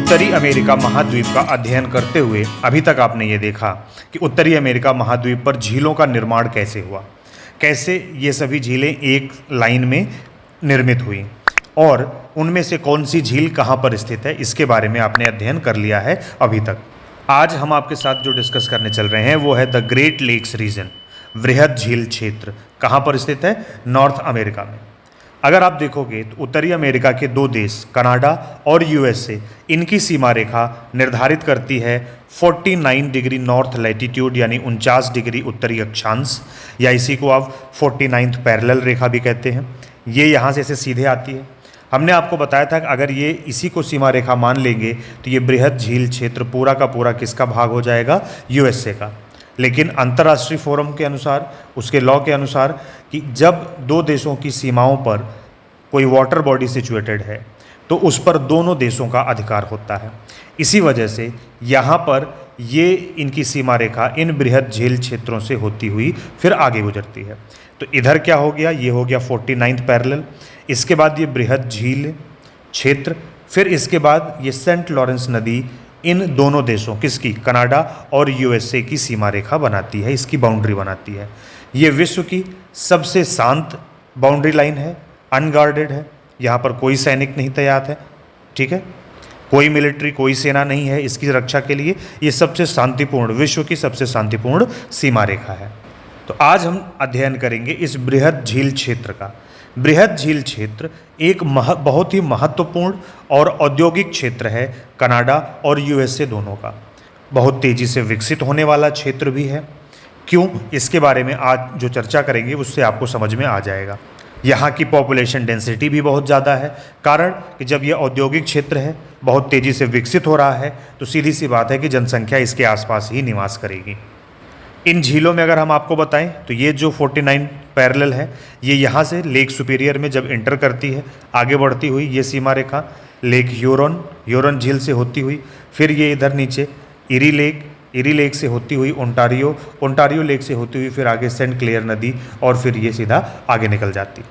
उत्तरी अमेरिका महाद्वीप का अध्ययन करते हुए अभी तक आपने ये देखा कि उत्तरी अमेरिका महाद्वीप पर झीलों का निर्माण कैसे हुआ, कैसे ये सभी झीलें एक लाइन में निर्मित हुई और उनमें से कौन सी झील कहाँ पर स्थित है, इसके बारे में आपने अध्ययन कर लिया है अभी तक। आज हम आपके साथ जो डिस्कस करने चल रहे हैं वो है द ग्रेट लेक्स रीजन, वृहद झील क्षेत्र। कहाँ पर स्थित है? नॉर्थ अमेरिका में। अगर आप देखोगे तो उत्तरी अमेरिका के दो देश कनाडा और यूएसए, इनकी सीमा रेखा निर्धारित करती है 49 डिग्री नॉर्थ लैटिट्यूड यानी 49 डिग्री उत्तरी अक्षांश, या इसी को आप 49th पैरेलल रेखा भी कहते हैं। ये यहाँ से ऐसे सीधे आती है। हमने आपको बताया था कि अगर ये इसी को सीमा रेखा मान लेंगे तो ये बृहद झील क्षेत्र पूरा का पूरा किसका भाग हो जाएगा? यूएसए का। लेकिन अंतर्राष्ट्रीय फोरम के अनुसार, उसके लॉ के अनुसार, कि जब दो देशों की सीमाओं पर कोई वाटर बॉडी सिचुएटेड है तो उस पर दोनों देशों का अधिकार होता है। इसी वजह से यहाँ पर ये इनकी सीमा रेखा इन बृहद झील क्षेत्रों से होती हुई फिर आगे गुजरती है। तो इधर क्या हो गया? ये हो गया 49th पैरेलल। इसके बाद ये बृहद झील क्षेत्र, फिर इसके बाद ये सेंट लॉरेंस नदी इन दोनों देशों, किसकी? कनाडा और यूएसए की सीमा रेखा बनाती है, इसकी बाउंड्री बनाती है। ये विश्व की सबसे शांत बाउंड्री लाइन है, अनगार्डेड है। यहाँ पर कोई सैनिक नहीं तैनात है, ठीक है? कोई मिलिट्री, कोई सेना नहीं है इसकी रक्षा के लिए। ये सबसे शांतिपूर्ण, विश्व की सबसे शांतिपूर्ण सीमा रेखा है। तो आज हम अध्ययन करेंगे इस बृहद झील क्षेत्र का। बृहद झील क्षेत्र एक बहुत ही महत्वपूर्ण और औद्योगिक क्षेत्र है कनाडा और यूएसए दोनों का। बहुत तेज़ी से विकसित होने वाला क्षेत्र भी है। क्यों? इसके बारे में आज जो चर्चा करेंगे उससे आपको समझ में आ जाएगा। यहाँ की पॉपुलेशन डेंसिटी भी बहुत ज़्यादा है, कारण कि जब यह औद्योगिक क्षेत्र है, बहुत तेज़ी से विकसित हो रहा है, तो सीधी सी बात है कि जनसंख्या इसके आसपास ही निवास करेगी। इन झीलों में अगर हम आपको बताएं तो ये जो 49 पैरेलल है, ये यहाँ से लेक सुपीरियर में जब इंटर करती है, आगे बढ़ती हुई ये सीमा रेखा लेक ह्यूरॉन झील से होती हुई, फिर ये इधर नीचे इरी लेक से होती हुई ओंटारियो लेक से होती हुई फिर आगे सेंट क्लेयर नदी, और फिर ये सीधा आगे निकल जाती।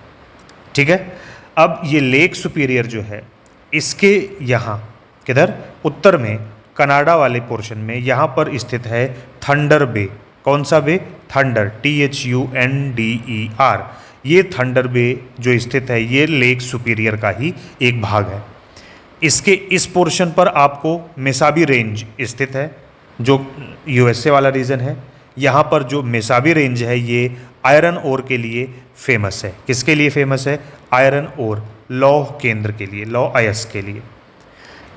ठीक है। अब ये लेक सुपीरियर जो है, इसके यहाँ किधर? उत्तर में कनाडा वाले पोर्शन में यहाँ पर स्थित है थंडर बे। कौन सा बे? Thunder, THUNDER। ये थंडर बे जो स्थित है ये लेक सुपीरियर का ही एक भाग है। इसके इस पोर्शन पर आपको मेसाबी रेंज स्थित है, जो यूएसए वाला रीजन है। यहाँ पर जो मेसाबी रेंज है ये आयरन ओर के लिए फेमस है। किसके लिए फेमस है? आयरन ओर, लौह केंद्र के लिए, लौह अयस्क के लिए।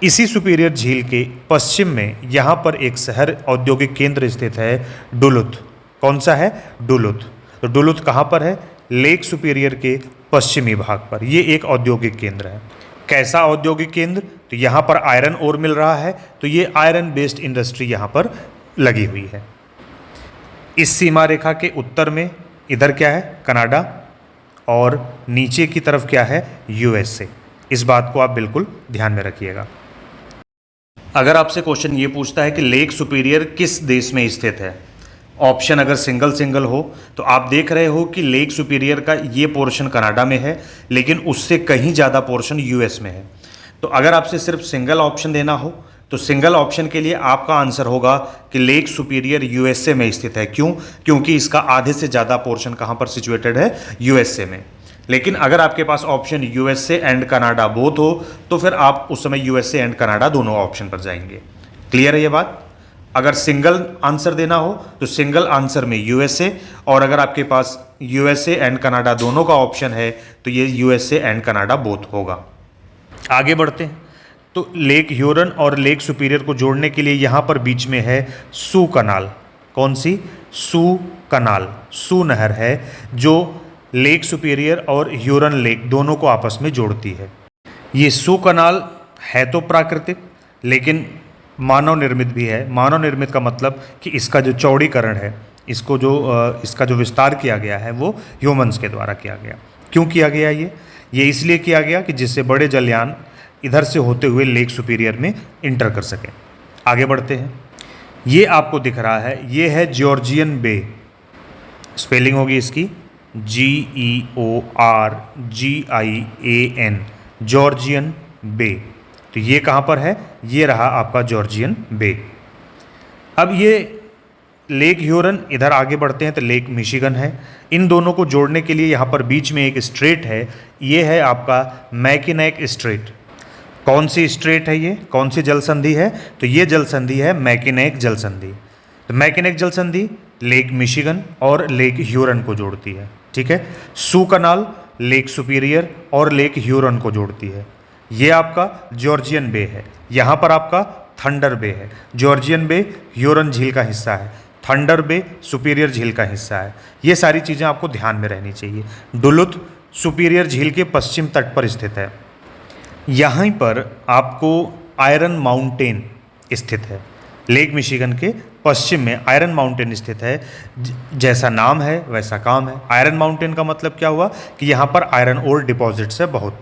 इसी सुपीरियर झील के पश्चिम में यहाँ पर एक शहर, औद्योगिक केंद्र स्थित है, डुलुथ। कौन सा है? डुलुथ। तो डुलुथ कहाँ पर है? लेक सुपीरियर के पश्चिमी भाग पर। ये एक औद्योगिक केंद्र है। कैसा औद्योगिक केंद्र? तो यहाँ पर आयरन ओर मिल रहा है, तो ये आयरन बेस्ड इंडस्ट्री यहाँ पर लगी हुई है। इस सीमा रेखा के उत्तर में इधर क्या है? कनाडा, और नीचे की तरफ क्या है? यूएसए। इस बात को आप बिल्कुल ध्यान में रखिएगा। अगर आपसे क्वेश्चन ये पूछता है कि लेक सुपीरियर किस देश में स्थित है, ऑप्शन अगर सिंगल हो तो आप देख रहे हो कि लेक सुपीरियर का ये पोर्शन कनाडा में है, लेकिन उससे कहीं ज़्यादा पोर्शन यूएस में है। तो अगर आपसे सिर्फ सिंगल ऑप्शन देना हो तो सिंगल ऑप्शन के लिए आपका आंसर होगा कि लेक सुपीरियर यूएसए में स्थित है। क्यों? क्योंकि इसका आधे से ज़्यादा पोर्शन कहाँ पर सिचुएटेड है? यूएसए में। लेकिन अगर आपके पास option USA and Canada both हो तो फिर आप उस समय यूएसए एंड कनाडा दोनों ऑप्शन पर जाएंगे। क्लियर है ये बात? अगर सिंगल आंसर देना हो तो सिंगल आंसर में यूएसए, और अगर आपके पास यूएसए एंड कनाडा दोनों का ऑप्शन है तो ये यूएसए एंड कनाडा बोथ होगा। आगे बढ़ते हैं। तो लेक ह्यूरन और लेक सुपीरियर को जोड़ने के लिए यहाँ पर बीच में है सू कनाल। कौन सी? सू कनाल, सू नहर है जो लेक सुपीरियर और ह्यूरन लेक दोनों को आपस में जोड़ती है। ये सू कनाल है तो प्राकृतिक, लेकिन मानव निर्मित भी है। मानव निर्मित का मतलब कि इसका जो चौड़ीकरण है, इसका जो विस्तार किया गया है वो ह्यूमंस के द्वारा किया गया। क्यों किया गया? ये इसलिए किया गया कि जिससे बड़े जलयान इधर से होते हुए लेक सुपीरियर में इंटर कर सकें। आगे बढ़ते हैं। ये आपको दिख रहा है, ये है जॉर्जियन बे। स्पेलिंग होगी इसकी GEORGIAN, जॉर्जियन बे। तो ये कहाँ पर है, ये रहा आपका जॉर्जियन बे। अब ये लेक ह्यूरन, इधर आगे बढ़ते हैं तो लेक मिशिगन है। इन दोनों को जोड़ने के लिए यहाँ पर बीच में एक स्ट्रेट है, ये है आपका मैकिनेक स्ट्रेट। कौन सी स्ट्रेट है ये, कौन सी जल संधि है, तो ये जल संधि है मैकिनेक जल संधि। तो मैकिनेक जल संधि लेक मिशिगन और लेक ह्यूरन को जोड़ती है, ठीक है। सू कनाल लेक सुपीरियर और लेक ह्यूरन को जोड़ती है। ये आपका जॉर्जियन बे है। यहाँ पर आपका थंडर बे है। जॉर्जियन बे ह्यूरन झील का हिस्सा है, थंडर बे सुपीरियर झील का हिस्सा है। ये सारी चीज़ें आपको ध्यान में रहनी चाहिए। डुलुथ सुपीरियर झील के पश्चिम तट पर स्थित है। यहाँ पर आपको आयरन माउंटेन स्थित है। लेक मिशिगन के पश्चिम में आयरन माउंटेन स्थित है। जैसा नाम है वैसा काम है। आयरन माउंटेन का मतलब क्या हुआ कि यहाँ पर आयरन ओर डिपॉजिट्स है बहुत।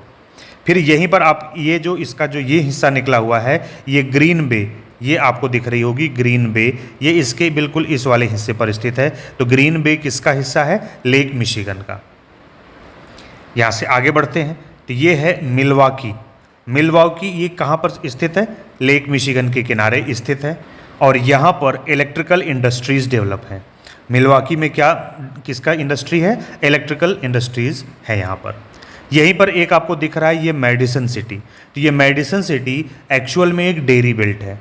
फिर यहीं पर आप ये जो इसका जो ये हिस्सा निकला हुआ है, ये ग्रीन बे, ये आपको दिख रही होगी ग्रीन बे, ये इसके बिल्कुल इस वाले हिस्से पर स्थित है। तो ग्रीन बे किसका हिस्सा है, लेक मिशिगन का। यहाँ से आगे बढ़ते हैं तो ये है मिलवाकी। मिलवाकी ये कहाँ पर स्थित है, लेक मिशिगन के किनारे स्थित है और यहाँ पर इलेक्ट्रिकल इंडस्ट्रीज़ डेवलप हैं। मिलवाकी में क्या किसका इंडस्ट्री है, इलेक्ट्रिकल इंडस्ट्रीज़ है यहाँ पर। यहीं पर एक आपको दिख रहा है ये मेडिसन सिटी। तो ये मेडिसन सिटी एक्चुअल में एक डेयरी बेल्ट है।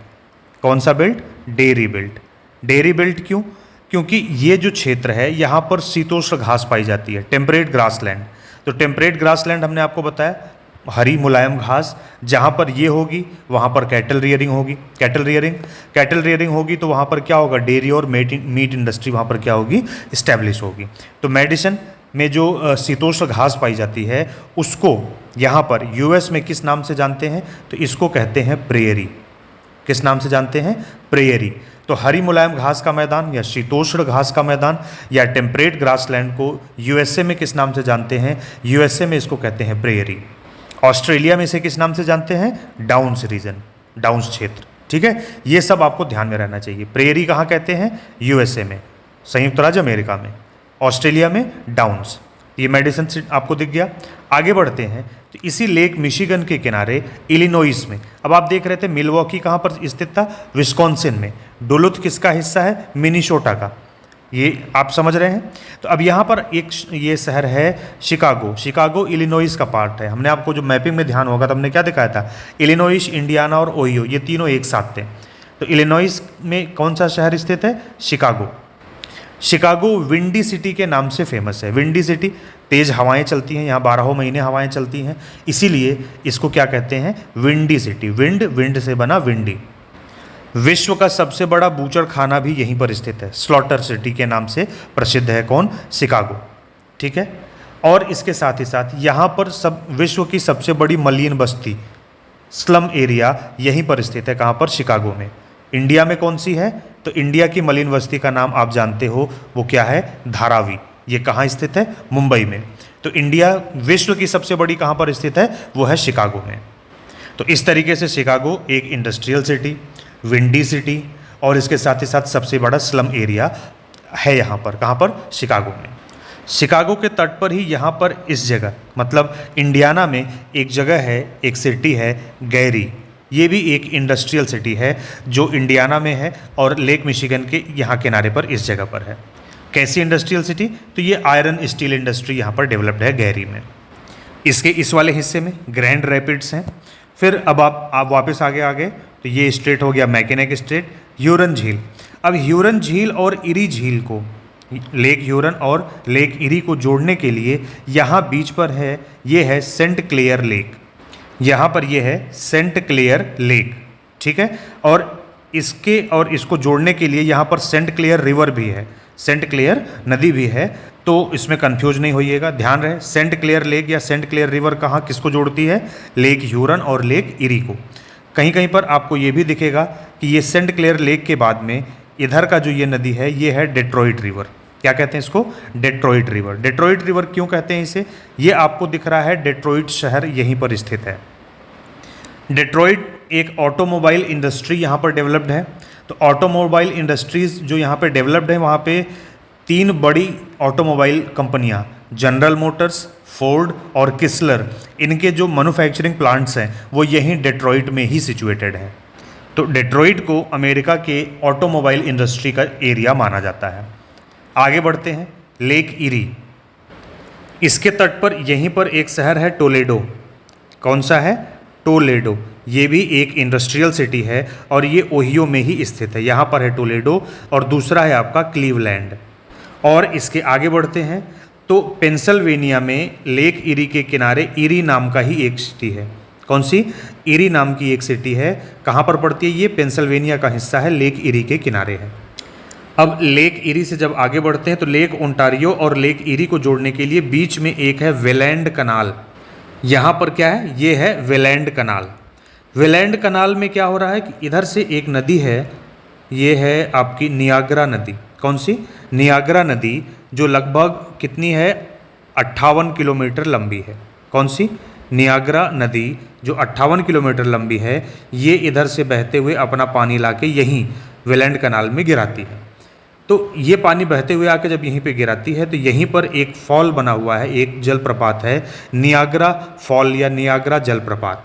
कौन सा belt, dairy belt. Dairy belt क्यों, क्योंकि ये जो क्षेत्र है यहाँ पर शीतोष्ण घास पाई जाती है, टेम्परेट ग्रासलैंड। तो टेम्परेट ग्रासलैंड हमने आपको बताया हरी मुलायम घास, जहाँ पर ये होगी वहाँ पर कैटल रियरिंग होगी। कैटल रियरिंग होगी तो वहाँ पर क्या होगा, डेयरी और मीट इंडस्ट्री वहाँ पर क्या होगी, इस्टेब्लिश होगी। तो मेडिसन में जो शीतोष्ण घास पाई जाती है उसको यहाँ पर यूएस में किस नाम से जानते हैं, तो इसको कहते हैं प्रेयरी। किस नाम से जानते हैं, प्रेयरी। तो हरी मुलायम घास का मैदान या शीतोष्ण घास का मैदान या टेम्परेट ग्रासलैंड को यूएसए में किस नाम से जानते हैं, यूएसए में इसको कहते हैं प्रेयरी। ऑस्ट्रेलिया में इसे किस नाम से जानते हैं, डाउन्स रीजन, डाउन्स क्षेत्र, ठीक है। ये सब आपको ध्यान में रहना चाहिए। प्रेयरी कहाँ कहते हैं, यूएसए में, संयुक्त राज्य अमेरिका में। ऑस्ट्रेलिया में डाउन्स। ये मेडिसन से आपको दिख गया। आगे बढ़ते हैं तो इसी लेक मिशिगन के किनारे इलिनोइस में, अब आप देख रहे थे मिलवॉकी कहाँ पर स्थित था, विस्कॉन्सिन में। डुलुथ किसका हिस्सा है, मिनीसोटा का। ये आप समझ रहे हैं। तो अब यहाँ पर एक ये शहर है शिकागो। शिकागो इलिनोइस का पार्ट है। हमने आपको जो मैपिंग में ध्यान होगा तो हमने क्या दिखाया था, इलिनोइस, इंडियाना और ओहियो, ये तीनों एक साथ थे। तो इलिनोइस में कौन सा शहर स्थित है, शिकागो। शिकागो विंडी सिटी के नाम से फेमस है। विंडी सिटी, तेज़ हवाएं चलती हैं यहाँ, 12 महीने हवाएं चलती हैं, इसीलिए इसको क्या कहते हैं, विंडी सिटी। विंड से बना विंडी। विश्व का सबसे बड़ा बूचड़ खाना भी यहीं पर स्थित है, स्लॉटर सिटी के नाम से प्रसिद्ध है। कौन, शिकागो, ठीक है। और इसके साथ ही साथ यहाँ पर विश्व की सबसे बड़ी मलिन बस्ती, स्लम एरिया यहीं पर स्थित है। कहाँ पर, शिकागो में। इंडिया में कौन सी है, तो इंडिया की मलिन बस्ती का नाम आप जानते हो, वो क्या है, धारावी। ये कहाँ स्थित है, मुंबई में। तो इंडिया विश्व की सबसे बड़ी कहाँ पर स्थित है, वो है शिकागो में। तो इस तरीके से शिकागो एक इंडस्ट्रियल सिटी, विंडी सिटी और इसके साथ ही साथ सबसे बड़ा स्लम एरिया है यहाँ पर। कहाँ पर, शिकागो में। शिकागो के तट पर ही यहाँ पर इस जगह, मतलब इंडियाना में एक जगह है, एक सिटी है गैरी। ये भी एक इंडस्ट्रियल सिटी है जो इंडियाना में है और लेक मिशिगन के यहाँ किनारे पर इस जगह पर है। कैसी इंडस्ट्रियल सिटी, तो ये आयरन स्टील इंडस्ट्री यहाँ पर डेवलप्ड है गैरी में। इसके इस वाले हिस्से में ग्रैंड रैपिड्स हैं। फिर अब आप वापस आगे आ गए तो ये स्ट्रेट हो गया मैकिनेक स्ट्रेट। ह्यूरन झील, अब ह्यूरन झील और इरी झील को, लेक ह्यूरन और लेक इरी को जोड़ने के लिए यहाँ बीच पर है, ये है सेंट क्लेयर लेक। यहाँ पर ये है सेंट क्लेयर लेक, ठीक है। और इसको जोड़ने के लिए यहाँ पर सेंट क्लेयर रिवर भी है, सेंट क्लेयर नदी भी है। तो इसमें कंफ्यूज नहीं होइएगा, ध्यान रहे। सेंट क्लेयर लेक या सेंट क्लेयर रिवर कहाँ किसको जोड़ती है, लेक ह्यूरन और लेक इरी को। कहीं कहीं पर आपको ये भी दिखेगा कि ये सेंट क्लेयर लेक के बाद में इधर का जो ये नदी है, ये है डेट्रॉइट रिवर। क्या कहते हैं इसको, डेट्रॉइट रिवर। डेट्रॉइट रिवर क्यों कहते हैं इसे, ये आपको दिख रहा है डेट्रॉइट शहर यहीं पर स्थित है। डेट्रॉइट एक ऑटोमोबाइल इंडस्ट्री यहाँ पर डेवलप्ड है। तो ऑटोमोबाइल इंडस्ट्रीज़ जो यहाँ पे डेवलप्ड है, वहाँ पे 3 बड़ी ऑटोमोबाइल कंपनियाँ जनरल मोटर्स, फोर्ड और किस्लर, इनके जो मैन्युफैक्चरिंग प्लांट्स हैं वो यहीं डेट्रॉइट में ही सिचुएटेड हैं। तो डेट्रॉइट को अमेरिका के ऑटोमोबाइल इंडस्ट्री का एरिया माना जाता है। आगे बढ़ते हैं, लेक इरी, इसके तट पर यहीं पर एक शहर है टोलेडो। कौन सा है? टोलेडो। ये भी एक इंडस्ट्रियल सिटी है और ये ओहियो में ही स्थित है। यहाँ पर है टोलेडो और दूसरा है आपका क्लीवलैंड। और इसके आगे बढ़ते हैं तो पेंसिल्वेनिया में लेक इरी के किनारे इरी नाम का ही एक सिटी है। कौन सी? इरी नाम की एक सिटी है। कहाँ पर पड़ती है? ये पेंसिल्वेनिया का हिस्सा है, लेक इरी के किनारे है। अब लेक इरी से जब आगे बढ़ते हैं तो लेक ओंटारियो और लेक इरी को जोड़ने के लिए बीच में एक है वेलैंड कनाल। यहाँ पर क्या है? ये है वेलैंड कनाल। वेलैंड कनाल में क्या हो रहा है कि इधर से एक नदी है, ये है आपकी नियाग्रा नदी। कौन सी? नियाग्रा नदी, जो लगभग कितनी है? 58 किलोमीटर लंबी है। कौन सी? नियाग्रा नदी जो 58 किलोमीटर लंबी है, ये इधर से बहते हुए अपना पानी लाके यहीं वेलैंड कनाल में गिराती है। तो ये पानी बहते हुए आके जब यहीं पे गिराती है तो यहीं पर एक फॉल बना हुआ है, एक जलप्रपात है, नियाग्रा फॉल या नियाग्रा जलप्रपात।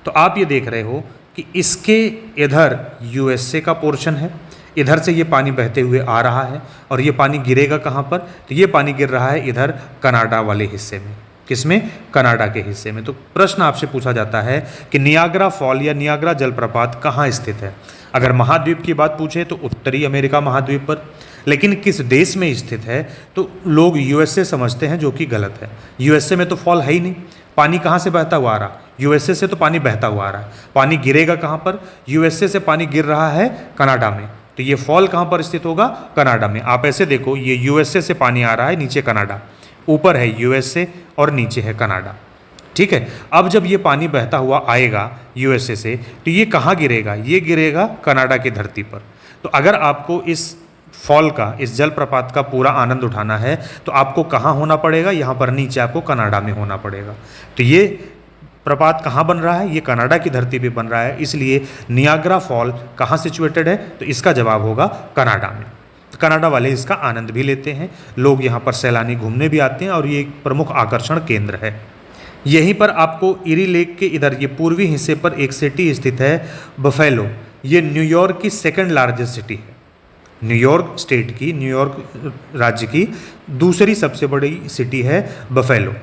तो आप ये देख रहे हो कि इसके इधर यूएसए का पोर्शन है, इधर से ये पानी बहते हुए आ रहा है और ये पानी गिरेगा कहाँ पर? तो ये पानी गिर रहा है इधर कनाडा वाले हिस्से में। किसमें? कनाडा के हिस्से में। तो प्रश्न आपसे पूछा जाता है कि नियाग्रा फॉल या नियाग्रा जलप्रपात कहाँ स्थित है? अगर महाद्वीप की बात पूछे तो उत्तरी अमेरिका महाद्वीप पर, लेकिन किस देश में स्थित है तो लोग यूएसए समझते हैं, जो कि गलत है। यूएसए में तो फॉल है ही नहीं। पानी कहाँ से बहता हुआ आ रहा? यूएसए से तो पानी बहता हुआ आ रहा है। पानी गिरेगा कहाँ पर? यूएसए से पानी गिर रहा है कनाडा में। तो ये फॉल कहाँ पर स्थित होगा? कनाडा में। आप ऐसे देखो, ये यूएसए से पानी आ रहा है, नीचे कनाडा, ऊपर है यूएसए और नीचे है कनाडा। ठीक है। अब जब ये पानी बहता हुआ आएगा यूएसए से तो ये कहाँ गिरेगा? ये गिरेगा कनाडा की धरती पर। तो अगर आपको इस फॉल का, इस जलप्रपात का पूरा आनंद उठाना है तो आपको कहाँ होना पड़ेगा? यहाँ पर नीचे आपको कनाडा में होना पड़ेगा। तो ये प्रपात कहाँ बन रहा है? ये कनाडा की धरती पे बन रहा है, इसलिए नियाग्रा फॉल कहाँ सिचुएटेड है? तो इसका जवाब होगा कनाडा में। तो कनाडा वाले इसका आनंद भी लेते हैं, लोग यहाँ पर सैलानी घूमने भी आते हैं और ये एक प्रमुख आकर्षण केंद्र है। यहीं पर आपको इरी लेक के इधर ये पूर्वी हिस्से पर एक सिटी स्थित है, बफेलो। ये न्यूयॉर्क की सेकंड लार्जेस्ट सिटी है। न्यूयॉर्क स्टेट की, न्यूयॉर्क राज्य की दूसरी सबसे बड़ी सिटी है बफेलो।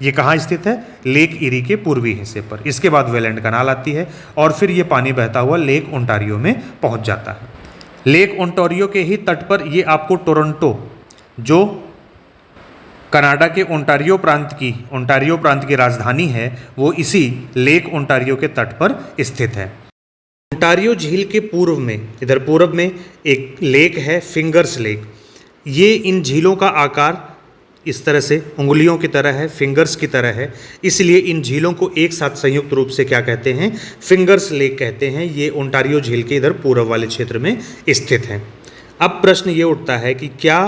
ये कहाँ स्थित है? लेक इरी के पूर्वी हिस्से पर। इसके बाद वेलैंड कनाल आती है और फिर ये पानी बहता हुआ लेक ओंटारियो में पहुँच जाता है। लेक ओंटारियो के ही तट पर ये आपको टोरंटो, जो कनाडा के ओंटारियो प्रांत की राजधानी है, वो इसी लेक ओंटारियो के तट पर स्थित है। ओंटारियो झील के पूर्व में, इधर पूर्व में एक लेक है, फिंगर्स लेक। ये इन झीलों का आकार इस तरह से उंगलियों की तरह है, फिंगर्स की तरह है, इसलिए इन झीलों को एक साथ संयुक्त रूप से क्या कहते हैं? फिंगर्स लेक कहते हैं। ये ओंटारियो झील के इधर पूर्व वाले क्षेत्र में स्थित है। अब प्रश्न ये उठता है कि क्या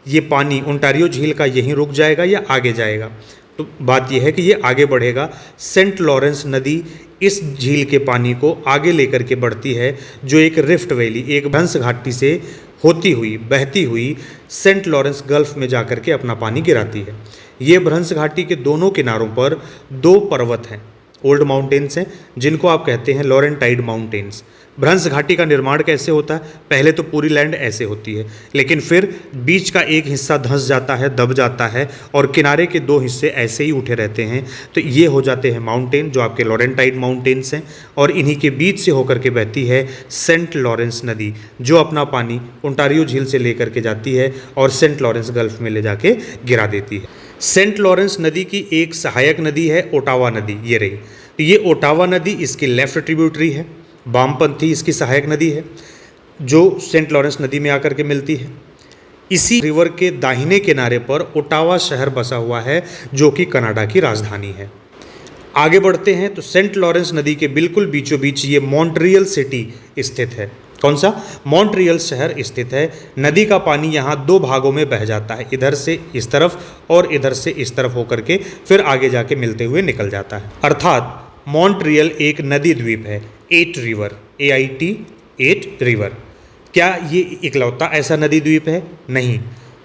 ये पानी ओंटारियो झील का यहीं रुक जाएगा या आगे जाएगा? तो बात यह है कि ये आगे बढ़ेगा। सेंट लॉरेंस नदी इस झील के पानी को आगे लेकर के बढ़ती है, जो एक रिफ्ट वैली, एक भ्रंश घाटी से होती हुई, बहती हुई सेंट लॉरेंस गल्फ में जाकर के अपना पानी गिराती है। ये भ्रंश घाटी के दोनों किनारों पर दो पर्वत हैं, ओल्ड माउंटेन्स हैं, जिनको आप कहते हैं लॉरेंटाइड माउंटेन्स। भ्रंश घाटी का निर्माण कैसे होता है? पहले तो पूरी लैंड ऐसे होती है, लेकिन फिर बीच का एक हिस्सा धंस जाता है, दब जाता है, और किनारे के दो हिस्से ऐसे ही उठे रहते हैं। तो ये हो जाते हैं माउंटेन, जो आपके लॉरेंटाइड माउंटेन्स हैं, और इन्हीं के बीच से होकर के बहती है सेंट लॉरेंस नदी, जो अपना पानी ओंटारियो झील से लेकर के जाती है और सेंट लॉरेंस गल्फ में ले जाके गिरा देती है। सेंट लॉरेंस नदी की एक सहायक नदी है ओटावा नदी, ये रही। तो ये ओटावा नदी इसकी लेफ्ट ट्रिब्यूटरी है, वामपंथी इसकी सहायक नदी है, जो सेंट लॉरेंस नदी में आकर के मिलती है। इसी रिवर के दाहिने किनारे पर ओटावा शहर बसा हुआ है, जो कि कनाडा की राजधानी है। आगे बढ़ते हैं तो सेंट लॉरेंस नदी के बिल्कुल बीचों बीच ये मॉन्ट्रियल सिटी स्थित है। कौन सा? मॉन्ट्रियल शहर स्थित है। नदी का पानी यहाँ दो भागों में बह जाता है, इधर से इस तरफ और इधर से इस तरफ होकर के फिर आगे जाके मिलते हुए निकल जाता है। अर्थात मॉन्ट्रियल एक नदी द्वीप है, 8 रिवर, AIT 8 रिवर। क्या ये इकलौता ऐसा नदी द्वीप है? नहीं।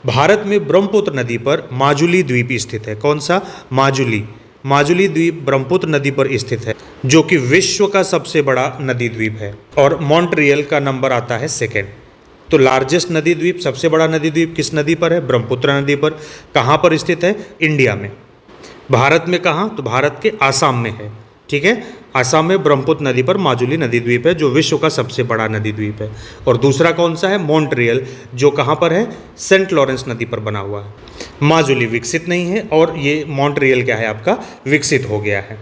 भारत में ब्रह्मपुत्र नदी पर माजुली द्वीप स्थित है। कौन सा? माजुली। माजुली द्वीप ब्रह्मपुत्र नदी पर स्थित है, जो कि विश्व का सबसे बड़ा नदी द्वीप है और मॉन्ट्रियल का नंबर आता है सेकेंड। तो लार्जेस्ट नदी द्वीप, सबसे बड़ा नदी द्वीप किस नदी पर है? ब्रह्मपुत्र नदी पर। कहाँ पर स्थित है? इंडिया में। भारत में कहाँ? तो भारत के आसाम में है। ठीक है, आसाम में ब्रह्मपुत्र नदी पर माजुली नदी द्वीप है, जो विश्व का सबसे बड़ा नदी द्वीप है। और दूसरा कौन सा है? मॉन्ट्रियल, जो कहाँ पर है? सेंट लॉरेंस नदी पर बना हुआ है। माजुली विकसित नहीं है और ये मॉन्ट्रियल क्या है आपका? विकसित हो गया है।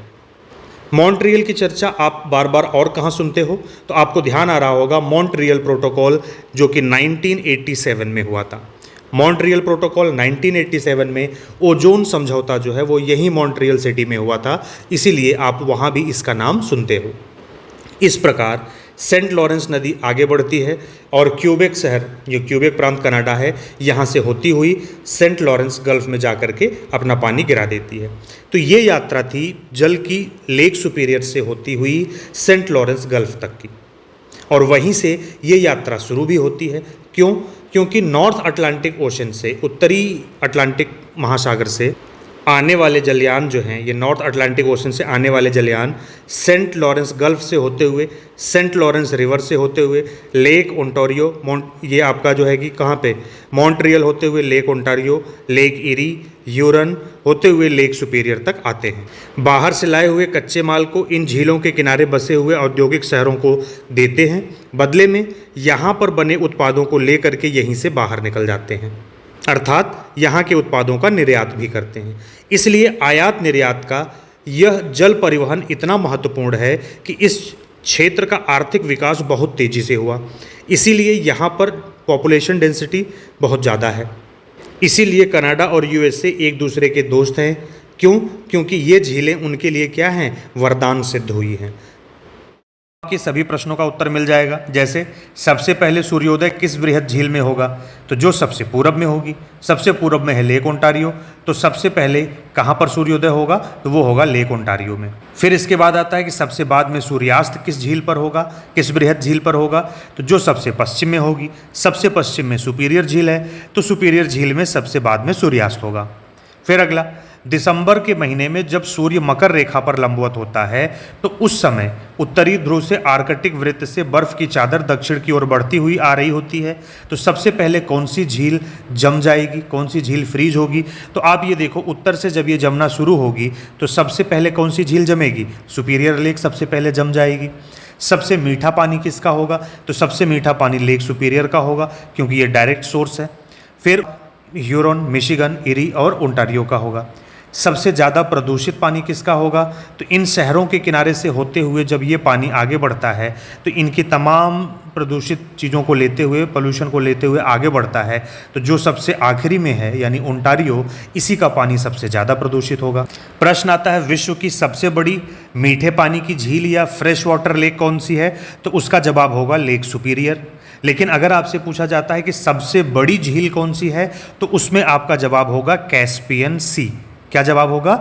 मॉन्ट्रियल की चर्चा आप बार बार और कहाँ सुनते हो? तो आपको ध्यान आ रहा होगा मॉन्ट्रियल प्रोटोकॉल, जो कि 1987 में हुआ था। मॉन्ट्रियल प्रोटोकॉल 1987 में ओजोन समझौता जो है वो यही मॉन्ट्रियल सिटी में हुआ था, इसीलिए आप वहाँ भी इसका नाम सुनते हो। इस प्रकार सेंट लॉरेंस नदी आगे बढ़ती है और क्यूबेक शहर, जो क्यूबेक प्रांत कनाडा है, यहाँ से होती हुई सेंट लॉरेंस गल्फ में जाकर के अपना पानी गिरा देती है। तो ये यात्रा थी जल की लेक सुपीरियर से होती हुई सेंट लॉरेंस गल्फ तक की, और वहीं से ये यात्रा शुरू भी होती है। क्यों? क्योंकि नॉर्थ अटलांटिक ओशन से, उत्तरी अटलांटिक महासागर से आने वाले जलयान जो हैं, ये नॉर्थ अटलांटिक ओशन से आने वाले जलयान सेंट लॉरेंस गल्फ से होते हुए, सेंट लॉरेंस रिवर से होते हुए, लेक ओंटारियो, ये आपका जो है कि कहाँ पे? मॉन्ट्रियल होते हुए lake Ontario, lake eri, Hurun होते हुए लेक सुपीरियर तक आते हैं। बाहर से लाए हुए कच्चे माल को इन झीलों के किनारे बसे हुए औद्योगिक शहरों को देते हैं, बदले में यहाँ पर बने उत्पादों को ले करके यहीं से बाहर निकल जाते हैं, अर्थात यहाँ के उत्पादों का निर्यात भी करते हैं। इसलिए आयात निर्यात का यह जल परिवहन इतना महत्वपूर्ण है कि इस क्षेत्र का आर्थिक विकास बहुत तेज़ी से हुआ। इसीलिए यहाँ पर पॉपुलेशन डेंसिटी बहुत ज़्यादा है। इसीलिए कनाडा और यूएसए एक दूसरे के दोस्त हैं। क्यों? क्योंकि ये झीलें उनके लिए क्या हैं? वरदान सिद्ध हुई हैं। आपके सभी प्रश्नों का उत्तर मिल जाएगा। जैसे सबसे पहले सूर्योदय किस बृहद झील में होगा? तो जो सबसे पूरब में होगी। सबसे पूरब में है लेक ओंटारियो, तो सबसे पहले कहाँ पर सूर्योदय होगा? तो वो होगा लेक ओंटारियो में। फिर इसके बाद आता है कि सबसे बाद में सूर्यास्त किस झील पर होगा, किस बृहद झील पर होगा? तो जो सबसे पश्चिम में होगी। सबसे पश्चिम में सुपीरियर झील है, तो सुपीरियर झील में सबसे बाद में सूर्यास्त होगा। फिर अगला, दिसंबर के महीने में जब सूर्य मकर रेखा पर लंबवत होता है, तो उस समय उत्तरी ध्रुव से आर्कटिक वृत्त से बर्फ की चादर दक्षिण की ओर बढ़ती हुई आ रही होती है। तो सबसे पहले कौन सी झील जम जाएगी, कौन सी झील फ्रीज होगी? तो आप ये देखो, उत्तर से जब ये जमना शुरू होगी तो सबसे पहले कौन सी झील जमेगी? सुपीरियर लेक सबसे पहले जम जाएगी। सबसे मीठा पानी किसका होगा? तो सबसे मीठा पानी लेक सुपीरियर का होगा, क्योंकि ये डायरेक्ट सोर्स है। फिर ह्यूरन, मिशिगन, इरी और ओंटारियो का होगा। सबसे ज़्यादा प्रदूषित पानी किसका होगा? तो इन शहरों के किनारे से होते हुए जब ये पानी आगे बढ़ता है तो इनकी तमाम प्रदूषित चीज़ों को लेते हुए, पोल्यूशन को लेते हुए आगे बढ़ता है, तो जो सबसे आखिरी में है यानी ओंटारियो, इसी का पानी सबसे ज़्यादा प्रदूषित होगा। प्रश्न आता है विश्व की सबसे बड़ी मीठे पानी की झील या फ्रेश वाटर लेक कौन सी है? तो उसका जवाब होगा लेक सुपीरियर। लेकिन अगर आपसे पूछा जाता है कि सबसे बड़ी झील कौन सी है, तो उसमें आपका जवाब होगा कैस्पियन सी। क्या जवाब होगा?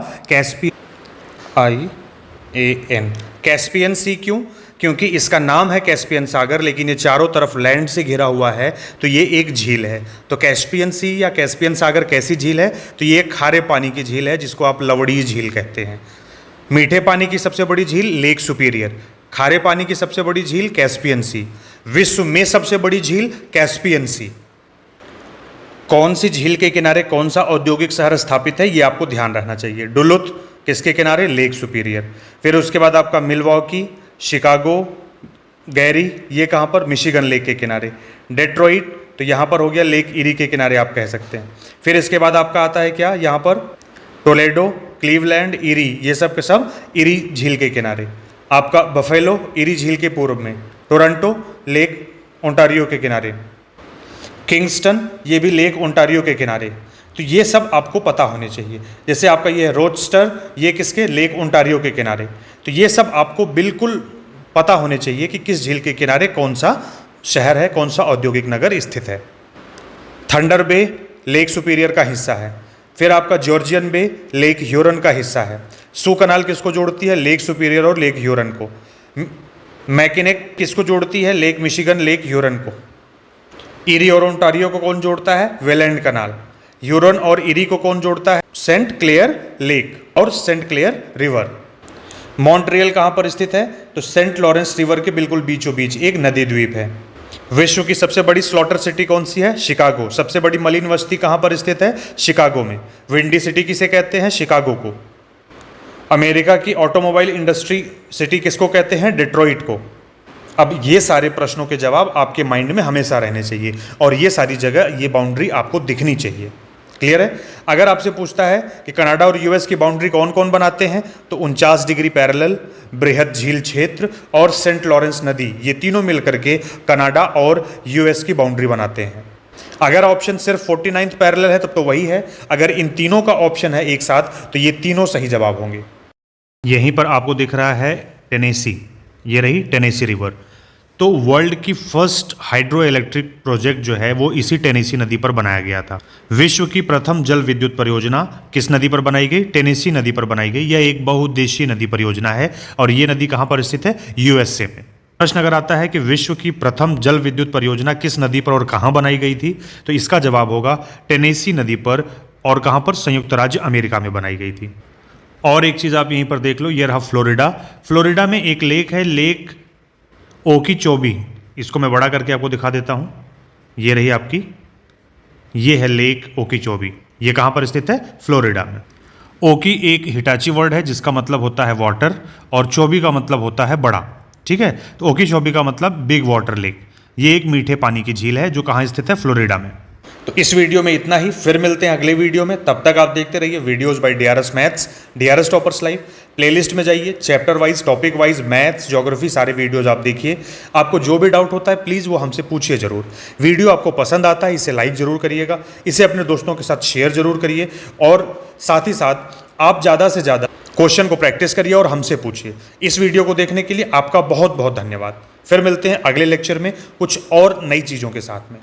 IAN, कैस्पियन सी। क्यों? क्योंकि इसका नाम है कैस्पियन सागर, लेकिन ये चारों तरफ लैंड से घिरा हुआ है, तो ये एक झील है। तो कैस्पियन सी या कैस्पियन सागर कैसी झील है? तो ये एक खारे पानी की झील है, जिसको आप लवड़ी झील कहते हैं। मीठे पानी की सबसे बड़ी झील लेक सुपीरियर, खारे पानी की सबसे बड़ी झील कैस्पियन सी, विश्व में सबसे बड़ी झील कैस्पियन सी। कौन सी झील के किनारे कौन सा औद्योगिक शहर स्थापित है, ये आपको ध्यान रखना चाहिए। डुलुथ किसके किनारे? Lake superior. फिर उसके बाद आपका मिलवॉकी, शिकागो, गैरी, ये कहाँ पर? मिशिगन लेक के किनारे। डेट्रॉइट, तो यहाँ पर हो गया लेक इरी के किनारे आप कह सकते हैं। फिर इसके बाद आपका आता है क्या यहाँ पर? टोलेडो, क्लीवलैंड, इरी, ये सब के सब इरी झील के किनारे। आपका बफेलो इरी झील के पूर्व में। टोरंटो लेक ओंटारियो के किनारे। किंगस्टन, ये भी लेक ओंटारियो के किनारे। तो ये सब आपको पता होने चाहिए। जैसे आपका ये रोचेस्टर, ये किसके? लेक ओंटारियो के किनारे। तो ये सब आपको बिल्कुल पता होने चाहिए कि किस झील के किनारे कौन सा शहर है, कौन सा औद्योगिक नगर स्थित है। थंडर बे लेक सुपीरियर का हिस्सा है। फिर आपका जॉर्जियन बे लेक ह्यूरन का हिस्सा है। सू कनाल किसको जोड़ती है? लेक सुपीरियर और लेक ह्यूरन को। मैकिनेक किसको जोड़ती है? लेक मिशिगन, लेक ह्यूरन को। ईरी और ओंटारियो को कौन जोड़ता है? वेलैंड कनाल। ह्यूरन और ईरी को कौन जोड़ता है? सेंट क्लेयर लेक और सेंट क्लेयर रिवर। मॉन्ट्रियल कहाँ पर स्थित है? तो सेंट लॉरेंस रिवर के बिल्कुल बीचों बीच एक नदी द्वीप है। विश्व की सबसे बड़ी स्लॉटर सिटी कौन सी है? शिकागो। सबसे बड़ी मलिन बस्ती कहाँ पर स्थित है? शिकागो में। विंडी सिटी किसे कहते हैं? शिकागो को। अमेरिका की ऑटोमोबाइल इंडस्ट्री सिटी किसको कहते हैं? डिट्रॉइट को। अब ये सारे प्रश्नों के जवाब आपके माइंड में हमेशा रहने चाहिए और ये सारी जगह ये बाउंड्री आपको दिखनी चाहिए। क्लियर है? अगर आपसे पूछता है कि कनाडा और यूएस की बाउंड्री कौन कौन बनाते हैं, तो 49 डिग्री पैरेलल, बृहद झील क्षेत्र और सेंट लॉरेंस नदी, ये तीनों मिलकर के कनाडा और यूएस की बाउंड्री बनाते हैं। अगर ऑप्शन सिर्फ 49th पैरेलल है तब तो वही है, अगर इन तीनों का ऑप्शन है एक साथ तो ये तीनों सही जवाब होंगे। यहीं पर आपको दिख रहा है टेनेसी, ये रही टेनेसी रिवर। तो वर्ल्ड की फर्स्ट हाइड्रो इलेक्ट्रिक प्रोजेक्ट जो है वो इसी टेनेसी नदी पर बनाया गया था। विश्व की प्रथम जल विद्युत परियोजना किस नदी पर बनाई गई? टेनेसी नदी पर बनाई गई। यह एक बहुउद्देशीय नदी परियोजना है और ये नदी कहाँ पर स्थित है? यूएसए में। प्रश्न अगर आता है कि विश्व की प्रथम जल विद्युत परियोजना किस नदी पर और कहाँ बनाई गई थी, तो इसका जवाब होगा टेनेसी नदी पर। और कहाँ पर? संयुक्त राज्य अमेरिका में बनाई गई थी। और एक चीज़ आप यहीं पर देख लो, ये रहा फ्लोरिडा। फ्लोरिडा में एक लेक है, लेक ओकीचोबी। इसको मैं बड़ा करके आपको दिखा देता हूँ। ये रही आपकी, ये है लेक ओकीचोबी। ये कहाँ पर स्थित है? फ्लोरिडा में। ओकी एक हिटाची वर्ड है जिसका मतलब होता है वाटर और चोबी का मतलब होता है बड़ा। ठीक है, तो ओकीचोबी का मतलब बिग वाटर लेक। ये एक मीठे पानी की झील है जो कहाँ स्थित है? फ्लोरिडा में। तो इस वीडियो में इतना ही, फिर मिलते हैं अगले वीडियो में। तब तक आप देखते रहिए videos bye DRS maths, DRS toppers live. Playlist में जाइए, chapter wise, topic wise, maths, geography, सारे वीडियोस आप देखिए। आपको जो भी डाउट होता है प्लीज़ वो हमसे पूछिए ज़रूर। वीडियो आपको पसंद आता है इसे लाइक ज़रूर करिएगा, इसे अपने दोस्तों के साथ शेयर ज़रूर करिए और साथ ही साथ आप ज़्यादा से ज़्यादा क्वेश्चन को प्रैक्टिस करिए और हमसे पूछिए। इस वीडियो को देखने के लिए आपका बहुत बहुत धन्यवाद। फिर मिलते हैं अगले लेक्चर में कुछ और नई चीज़ों के साथ में।